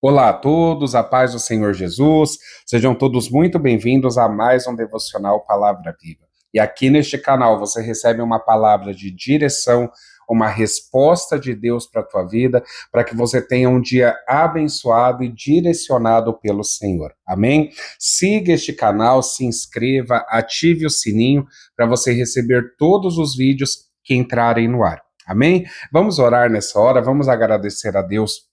Olá a todos, a paz do Senhor Jesus, sejam todos muito bem-vindos a mais um devocional Palavra Viva. E aqui neste canal você recebe uma palavra de direção, uma resposta de Deus para a tua vida, para que você tenha um dia abençoado e direcionado pelo Senhor. Amém? Siga este canal, se inscreva, ative o sininho para você receber todos os vídeos que entrarem no ar. Amém? Vamos orar nessa hora, vamos agradecer a Deus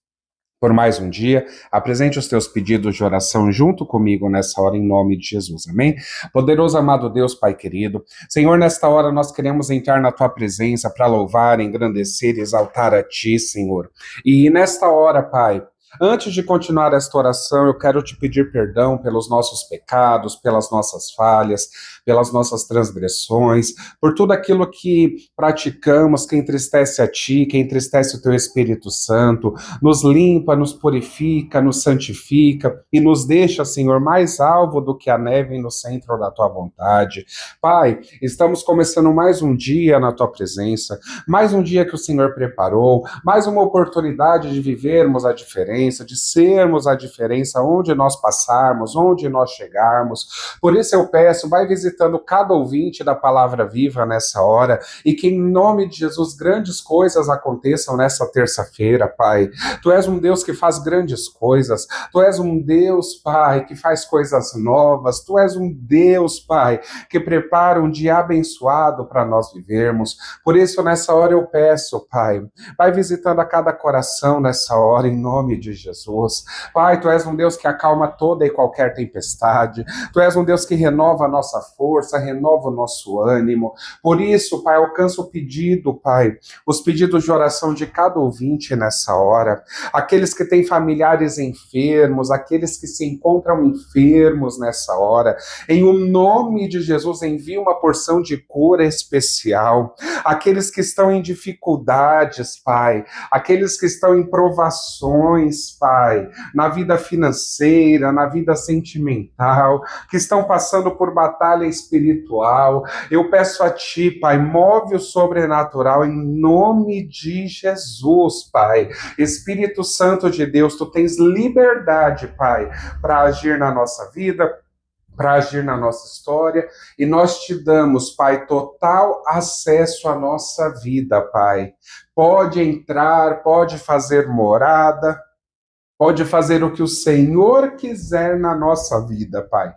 por mais um dia. Apresente os teus pedidos de oração junto comigo nessa hora, em nome de Jesus, amém? Poderoso amado Deus, Pai querido, Senhor, nesta hora nós queremos entrar na tua presença para louvar, engrandecer e exaltar a ti, Senhor. E nesta hora, Pai, antes de continuar esta oração, eu quero te pedir perdão pelos nossos pecados, pelas nossas falhas, pelas nossas transgressões, por tudo aquilo que praticamos, que entristece a ti, que entristece o teu Espírito Santo, nos limpa, nos purifica, nos santifica e nos deixa, Senhor, mais alvo do que a neve no centro da tua vontade. Pai, estamos começando mais um dia na tua presença, mais um dia que o Senhor preparou, mais uma oportunidade de vivermos a diferença, de sermos a diferença onde nós passarmos, onde nós chegarmos. Por isso eu peço, vai visitando cada ouvinte da Palavra Viva nessa hora, e que em nome de Jesus grandes coisas aconteçam nessa terça-feira, Pai. Tu és um Deus que faz grandes coisas, Tu és um Deus, Pai, que faz coisas novas, Tu és um Deus, Pai, que prepara um dia abençoado para nós vivermos. Por isso nessa hora eu peço, Pai, vai visitando a cada coração nessa hora, em nome de Jesus. Pai, Tu és um Deus que acalma toda e qualquer tempestade, Tu és um Deus que renova a nossa força, renova o nosso ânimo. Por isso, Pai, alcança o pedido, Pai, os pedidos de oração de cada ouvinte nessa hora, aqueles que têm familiares enfermos, aqueles que se encontram enfermos nessa hora, em o nome de Jesus, envia uma porção de cura especial, aqueles que estão em dificuldades, Pai, aqueles que estão em provações, Pai, na vida financeira, na vida sentimental, que estão passando por batalha espiritual, eu peço a Ti, Pai, move o sobrenatural em nome de Jesus, Pai. Espírito Santo de Deus, Tu tens liberdade, Pai, para agir na nossa vida, para agir na nossa história, e nós Te damos, Pai, total acesso à nossa vida, Pai. Pode entrar, pode fazer morada, pode fazer o que o Senhor quiser na nossa vida, Pai.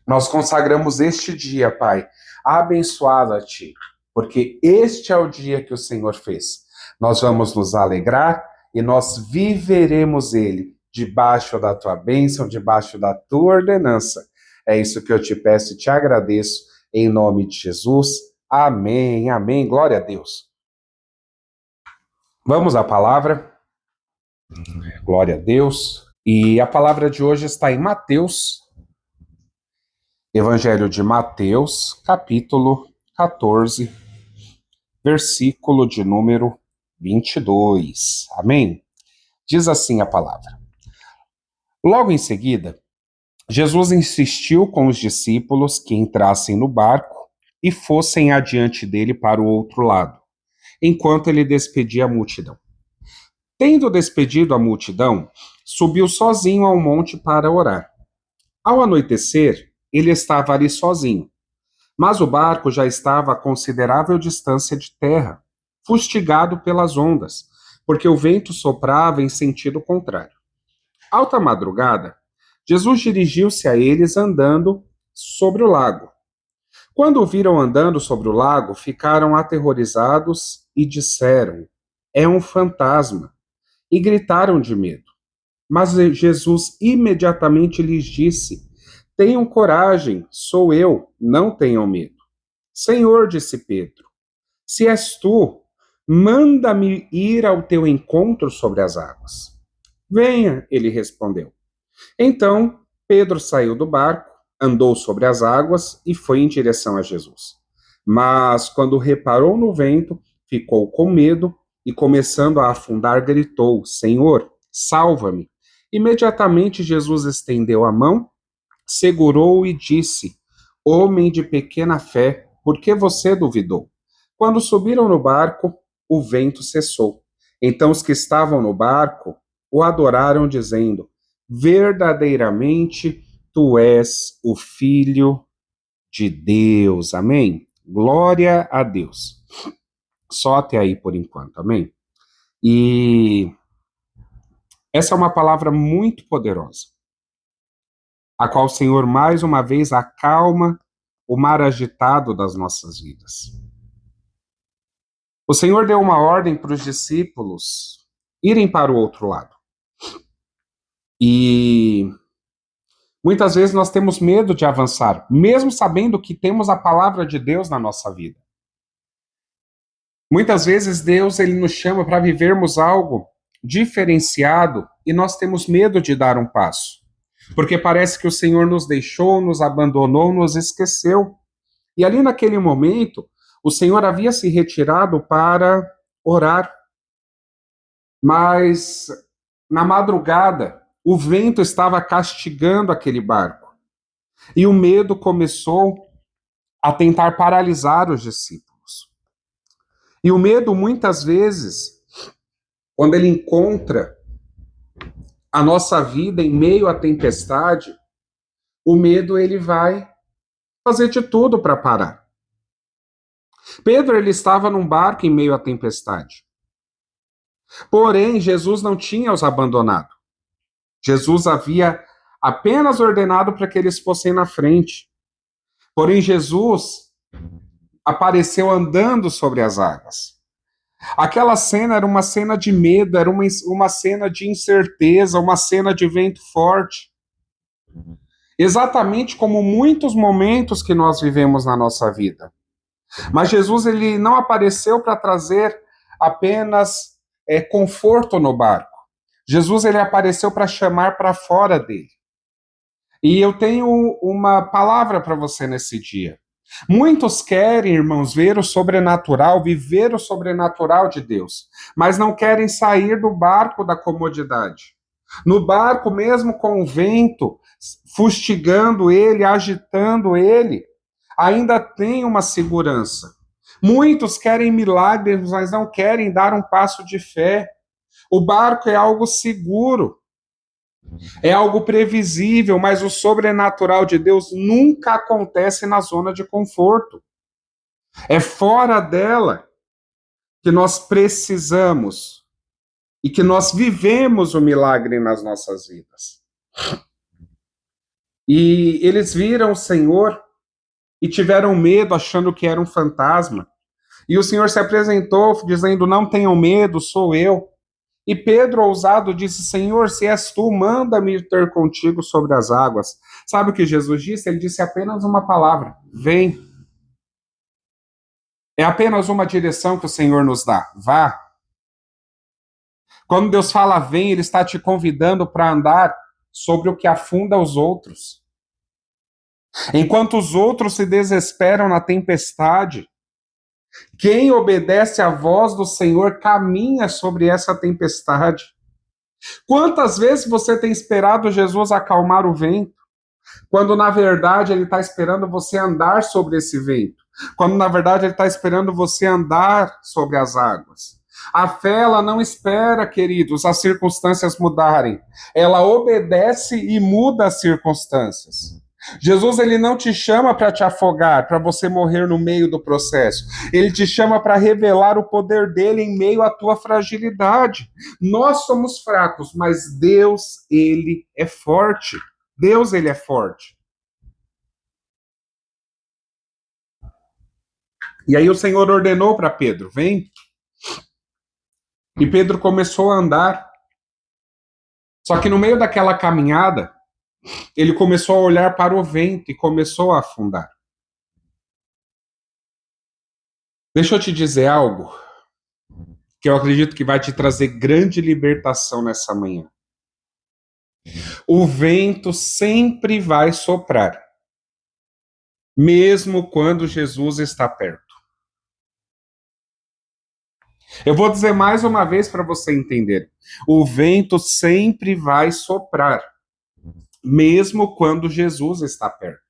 Nós consagramos este dia, Pai, abençoado a Ti, porque este é o dia que o Senhor fez. Nós vamos nos alegrar e nós viveremos ele debaixo da Tua bênção, debaixo da Tua ordenança. É isso que eu te peço e te agradeço, em nome de Jesus. Amém, amém, glória a Deus. Vamos à palavra. Glória a Deus. E a palavra de hoje está em Mateus, Evangelho de Mateus, capítulo 14, versículo de número 22. Amém? Diz assim a palavra. Logo em seguida, Jesus insistiu com os discípulos que entrassem no barco e fossem adiante dele para o outro lado, enquanto ele despedia a multidão. Tendo despedido a multidão, subiu sozinho ao monte para orar. Ao anoitecer, ele estava ali sozinho, mas o barco já estava a considerável distância de terra, fustigado pelas ondas, porque o vento soprava em sentido contrário. Alta madrugada, Jesus dirigiu-se a eles andando sobre o lago. Quando o viram andando sobre o lago, ficaram aterrorizados e disseram: "É um fantasma!" e gritaram de medo. Mas Jesus imediatamente lhes disse: "Tenham coragem, sou eu, não tenham medo." "Senhor", disse Pedro, "se és tu, manda-me ir ao teu encontro sobre as águas." "Venha", ele respondeu. Então Pedro saiu do barco, andou sobre as águas e foi em direção a Jesus. Mas quando reparou no vento, ficou com medo e, começando a afundar, gritou: "Senhor, salva-me." Imediatamente Jesus estendeu a mão, segurou-o e disse: "Homem de pequena fé, por que você duvidou?" Quando subiram no barco, o vento cessou. Então os que estavam no barco o adoraram, dizendo: verdadeiramente tu és o Filho de Deus. Amém? Glória a Deus. Só até aí por enquanto, amém? E essa é uma palavra muito poderosa, a qual o Senhor mais uma vez acalma o mar agitado das nossas vidas. O Senhor deu uma ordem para os discípulos irem para o outro lado. E muitas vezes nós temos medo de avançar, mesmo sabendo que temos a palavra de Deus na nossa vida. Muitas vezes Deus ele nos chama para vivermos algo diferenciado e nós temos medo de dar um passo. Porque parece que o Senhor nos deixou, nos abandonou, nos esqueceu. E ali naquele momento, o Senhor havia se retirado para orar. Mas na madrugada, o vento estava castigando aquele barco. E o medo começou a tentar paralisar os discípulos. E o medo, muitas vezes, quando ele encontra a nossa vida em meio à tempestade, o medo ele vai fazer de tudo para parar. Pedro ele estava num barco em meio à tempestade. Porém, Jesus não tinha os abandonado. Jesus havia apenas ordenado para que eles fossem na frente. Porém, Jesus apareceu andando sobre as águas. Aquela cena era uma cena de medo, era uma cena de incerteza, uma cena de vento forte. Exatamente como muitos momentos que nós vivemos na nossa vida. Mas Jesus ele não apareceu para trazer apenas conforto no barco. Jesus ele apareceu para chamar para fora dele. E eu tenho uma palavra para você nesse dia. Muitos querem, irmãos, ver o sobrenatural, viver o sobrenatural de Deus, mas não querem sair do barco da comodidade. No barco, mesmo com o vento fustigando ele, agitando ele, ainda tem uma segurança. Muitos querem milagres, mas não querem dar um passo de fé. O barco é algo seguro, é algo previsível, mas o sobrenatural de Deus nunca acontece na zona de conforto. É fora dela que nós precisamos e que nós vivemos o milagre nas nossas vidas. E eles viram o Senhor e tiveram medo, achando que era um fantasma. E o Senhor se apresentou, dizendo: não tenham medo, sou eu. E Pedro, ousado, disse: Senhor, se és tu, manda-me ir ter contigo sobre as águas. Sabe o que Jesus disse? Ele disse apenas uma palavra: vem. É apenas uma direção que o Senhor nos dá: vá. Quando Deus fala vem, Ele está te convidando para andar sobre o que afunda os outros. Enquanto os outros se desesperam na tempestade, quem obedece à voz do Senhor caminha sobre essa tempestade. Quantas vezes você tem esperado Jesus acalmar o vento, quando na verdade Ele está esperando você andar sobre esse vento, quando na verdade Ele está esperando você andar sobre as águas. A fé, ela não espera, queridos, as circunstâncias mudarem. Ela obedece e muda as circunstâncias. Jesus, ele não te chama para te afogar, para você morrer no meio do processo. Ele te chama para revelar o poder dele em meio à tua fragilidade. Nós somos fracos, mas Deus, ele é forte. Deus, ele é forte. E aí o Senhor ordenou para Pedro: vem. E Pedro começou a andar. Só que no meio daquela caminhada, ele começou a olhar para o vento e começou a afundar. Deixa eu te dizer algo que eu acredito que vai te trazer grande libertação nessa manhã. O vento sempre vai soprar, mesmo quando Jesus está perto. Eu vou dizer mais uma vez para você entender. O vento sempre vai soprar, mesmo quando Jesus está perto.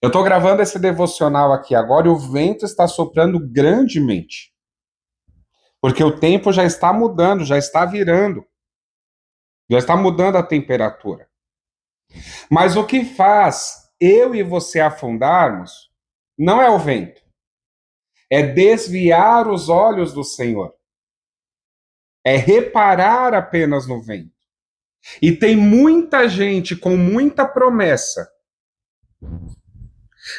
Eu estou gravando esse devocional aqui agora e o vento está soprando grandemente. Porque o tempo já está mudando, já está virando. Já está mudando a temperatura. Mas o que faz eu e você afundarmos não é o vento, é desviar os olhos do Senhor, é reparar apenas no vento. E tem muita gente com muita promessa,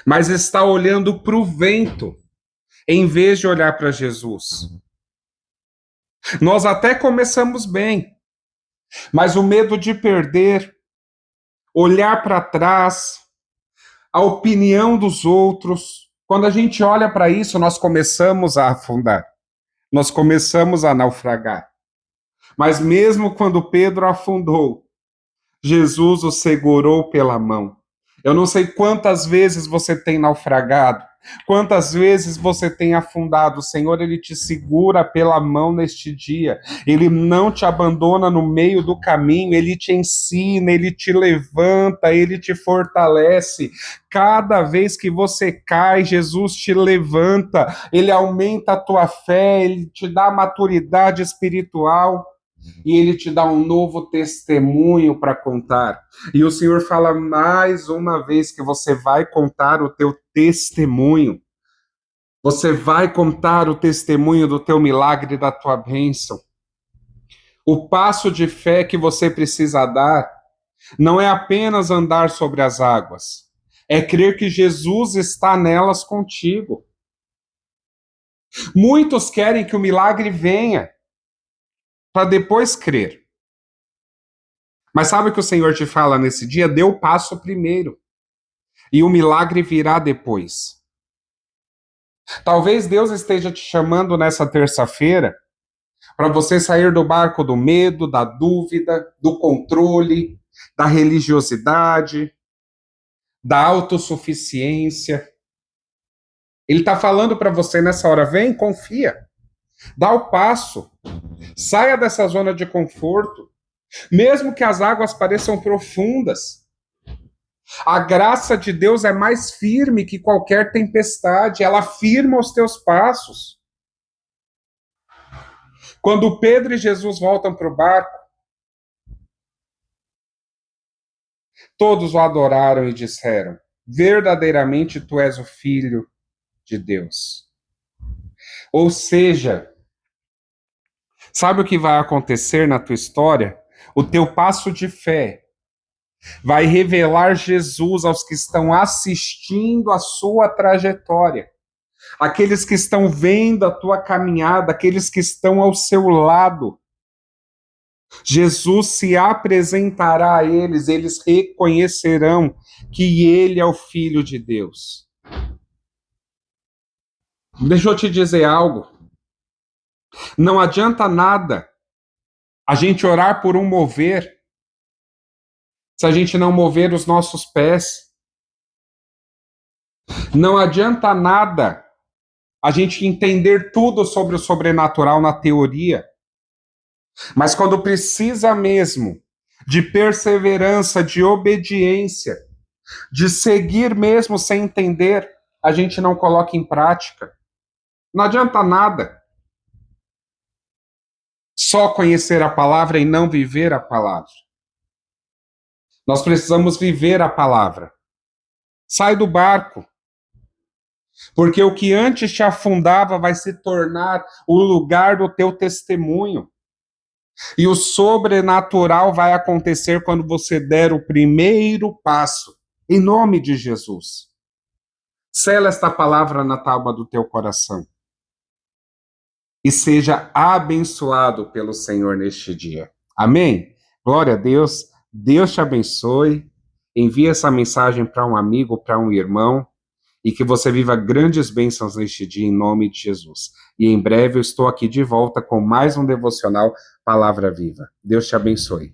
mas está olhando para o vento, em vez de olhar para Jesus. Nós até começamos bem, mas o medo de perder, olhar para trás, a opinião dos outros, quando a gente olha para isso, nós começamos a afundar, nós começamos a naufragar. Mas mesmo quando Pedro afundou, Jesus o segurou pela mão. Eu não sei quantas vezes você tem naufragado, quantas vezes você tem afundado. O Senhor, Ele te segura pela mão neste dia. Ele não te abandona no meio do caminho, Ele te ensina, Ele te levanta, Ele te fortalece. Cada vez que você cai, Jesus te levanta, Ele aumenta a tua fé, Ele te dá maturidade espiritual. E Ele te dá um novo testemunho para contar. E o Senhor fala mais uma vez que você vai contar o teu testemunho. Você vai contar o testemunho do teu milagre, da tua bênção. O passo de fé que você precisa dar não é apenas andar sobre as águas, é crer que Jesus está nelas contigo. Muitos querem que o milagre venha para depois crer. Mas sabe o que o Senhor te fala nesse dia? Dê o passo primeiro. E o milagre virá depois. Talvez Deus esteja te chamando nessa terça-feira para você sair do barco do medo, da dúvida, do controle, da religiosidade, da autossuficiência. Ele está falando para você nessa hora, vem, confia. Dá o passo. Saia dessa zona de conforto. Mesmo que as águas pareçam profundas, a graça de Deus é mais firme que qualquer tempestade, ela firma os teus passos. Quando Pedro e Jesus voltam para o barco, todos o adoraram e disseram: verdadeiramente tu és o Filho de Deus. Ou seja, sabe o que vai acontecer na tua história? O teu passo de fé vai revelar Jesus aos que estão assistindo a sua trajetória. Aqueles que estão vendo a tua caminhada, aqueles que estão ao seu lado. Jesus se apresentará a eles, eles reconhecerão que ele é o Filho de Deus. Deixa eu te dizer algo. Não adianta nada a gente orar por um mover se a gente não mover os nossos pés. Não adianta nada a gente entender tudo sobre o sobrenatural na teoria. Mas quando precisa mesmo de perseverança, de obediência, de seguir mesmo sem entender, a gente não coloca em prática. Não adianta nada só conhecer a palavra e não viver a palavra. Nós precisamos viver a palavra. Sai do barco. Porque o que antes te afundava vai se tornar o lugar do teu testemunho. E o sobrenatural vai acontecer quando você der o primeiro passo. Em nome de Jesus. Sela esta palavra na tábua do teu coração. E seja abençoado pelo Senhor neste dia. Amém? Glória a Deus. Deus te abençoe. Envie essa mensagem para um amigo, para um irmão. E que você viva grandes bênçãos neste dia, em nome de Jesus. E em breve eu estou aqui de volta com mais um devocional Palavra Viva. Deus te abençoe.